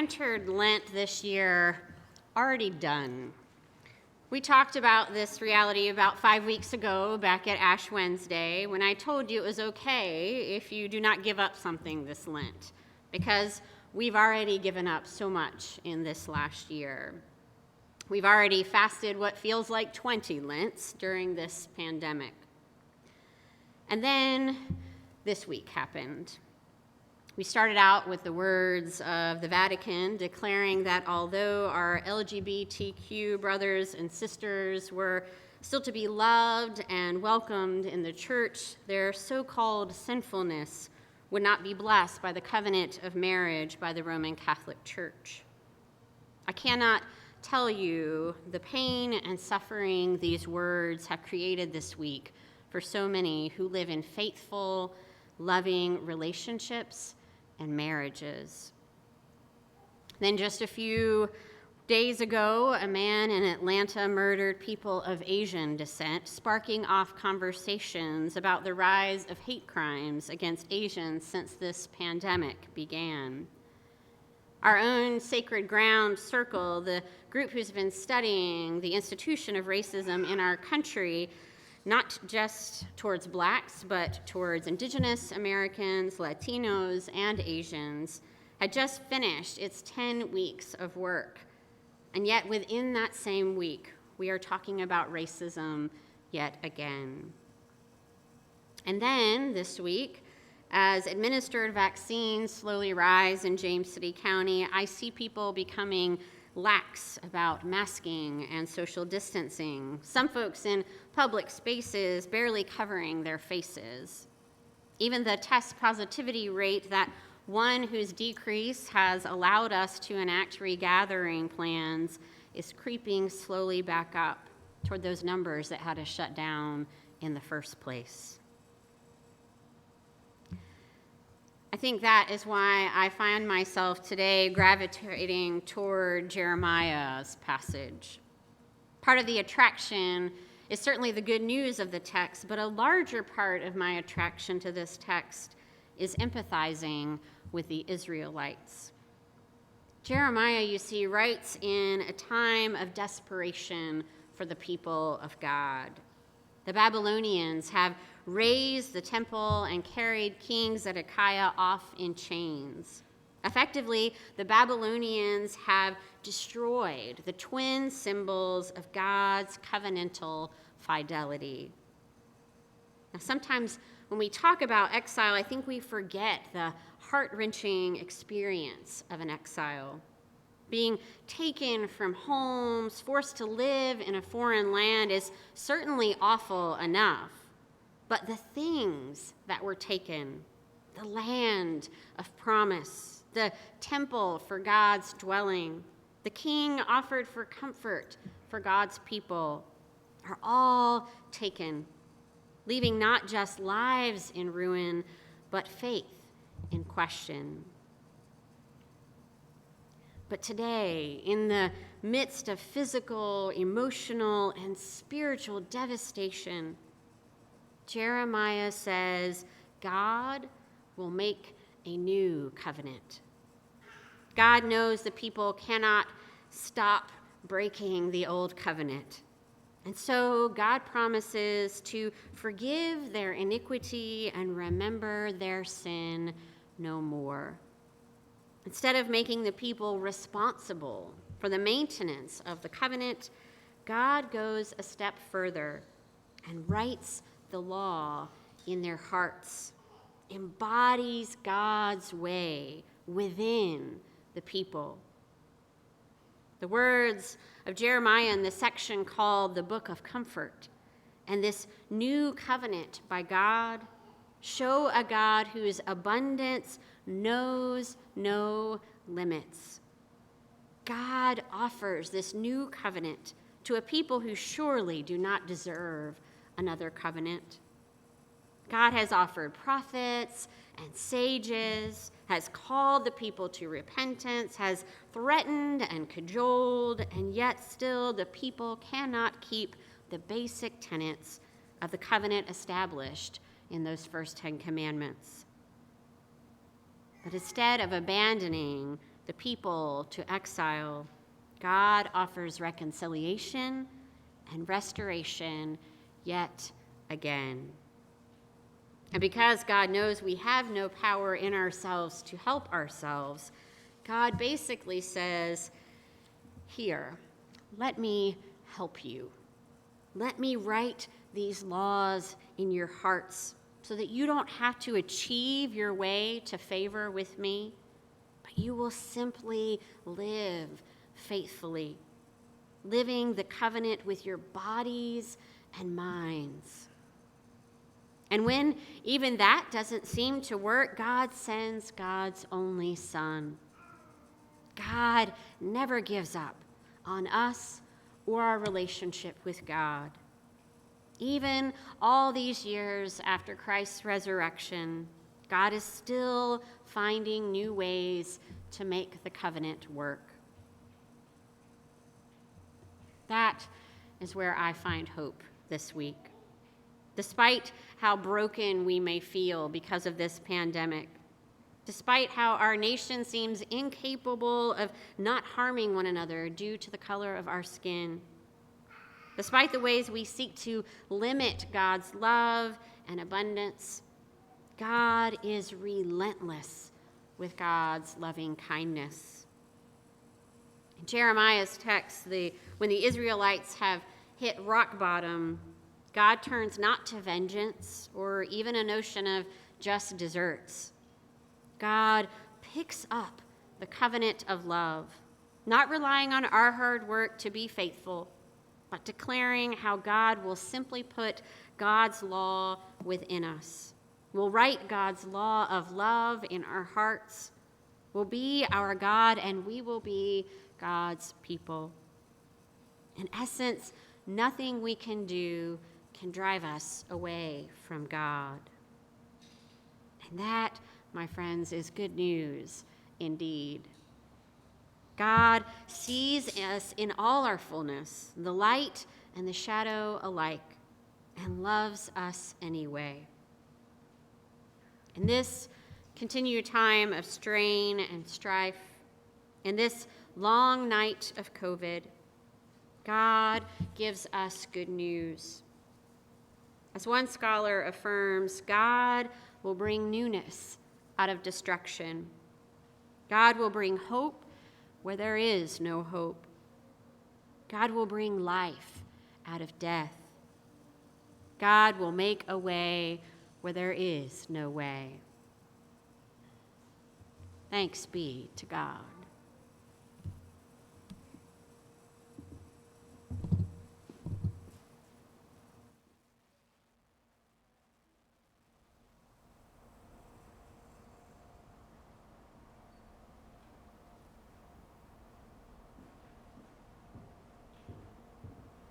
entered Lent this year already done. We talked about this reality about 5 weeks ago back at Ash Wednesday when I told you it was okay if you do not give up something this Lent, because we've already given up so much in this last year. We've already fasted what feels like 20 Lents during this pandemic. And then this week happened. We started out with the words of the Vatican declaring that although our LGBTQ brothers and sisters were still to be loved and welcomed in the church, their so-called sinfulness would not be blessed by the covenant of marriage by the Roman Catholic Church. I cannot tell you the pain and suffering these words have created this week for so many who live in faithful, loving relationships and marriages. Then just a few days ago, a man in Atlanta murdered people of Asian descent, sparking off conversations about the rise of hate crimes against Asians since this pandemic began. Our own Sacred Ground Circle, the group who's been studying the institution of racism in our country, not just towards Blacks, but towards Indigenous Americans, Latinos, and Asians, had just finished its 10 weeks of work. And yet within that same week, we are talking about racism yet again. And then this week, as administered vaccines slowly rise in James City County, I see people becoming lax about masking and social distancing. Some folks in public spaces barely covering their faces. Even the test positivity rate, that one whose decrease has allowed us to enact regathering plans, is creeping slowly back up toward those numbers that had us shut down in the first place. I think that is why I find myself today gravitating toward Jeremiah's passage. Part of the attraction is certainly the good news of the text, but a larger part of my attraction to this text is empathizing with the Israelites. Jeremiah, you see, writes in a time of desperation for the people of God. The Babylonians have razed the temple and carried King Zedekiah off in chains. Effectively, the Babylonians have destroyed the twin symbols of God's covenantal fidelity. Now, sometimes when we talk about exile, I think we forget the heart-wrenching experience of an exile. Being taken from homes, forced to live in a foreign land is certainly awful enough. But the things that were taken, the land of promise, the temple for God's dwelling, the king offered for comfort for God's people, are all taken, leaving not just lives in ruin, but faith in question. But today, in the midst of physical, emotional, and spiritual devastation, Jeremiah says, God will make a new covenant. God knows the people cannot stop breaking the old covenant. And so God promises to forgive their iniquity and remember their sin no more. Instead of making the people responsible for the maintenance of the covenant, God goes a step further and writes the law in their hearts, embodies God's way within the people. The words of Jeremiah in the section called the Book of Comfort and this new covenant by God show a God whose abundance knows no limits. God offers this new covenant to a people who surely do not deserve another covenant. God has offered prophets and sages, has called the people to repentance, has threatened and cajoled, and yet still the people cannot keep the basic tenets of the covenant established in those first 10 commandments. But instead of abandoning the people to exile, God offers reconciliation and restoration yet again. And because God knows we have no power in ourselves to help ourselves, God basically says, here, let me help you. Let me write these laws in your hearts so that you don't have to achieve your way to favor with me, but you will simply live faithfully, living the covenant with your bodies and minds. And when even that doesn't seem to work, God sends God's only Son. God never gives up on us or our relationship with God. Even all these years after Christ's resurrection, God is still finding new ways to make the covenant work. That is where I find hope this week. Despite how broken we may feel because of this pandemic, despite how our nation seems incapable of not harming one another due to the color of our skin, despite the ways we seek to limit God's love and abundance, God is relentless with God's loving kindness. In Jeremiah's text, when the Israelites have hit rock bottom, God turns not to vengeance or even a notion of just desserts. God picks up the covenant of love, not relying on our hard work to be faithful, but declaring how God will simply put God's law within us, will write God's law of love in our hearts, will be our God, and we will be God's people. In essence, nothing we can do can drive us away from God. And that, my friends, is good news indeed. God sees us in all our fullness, the light and the shadow alike, and loves us anyway. In this continued time of strain and strife, in this long night of COVID, God gives us good news. As one scholar affirms, God will bring newness out of destruction. God will bring hope where there is no hope. God will bring life out of death. God will make a way where there is no way. Thanks be to God.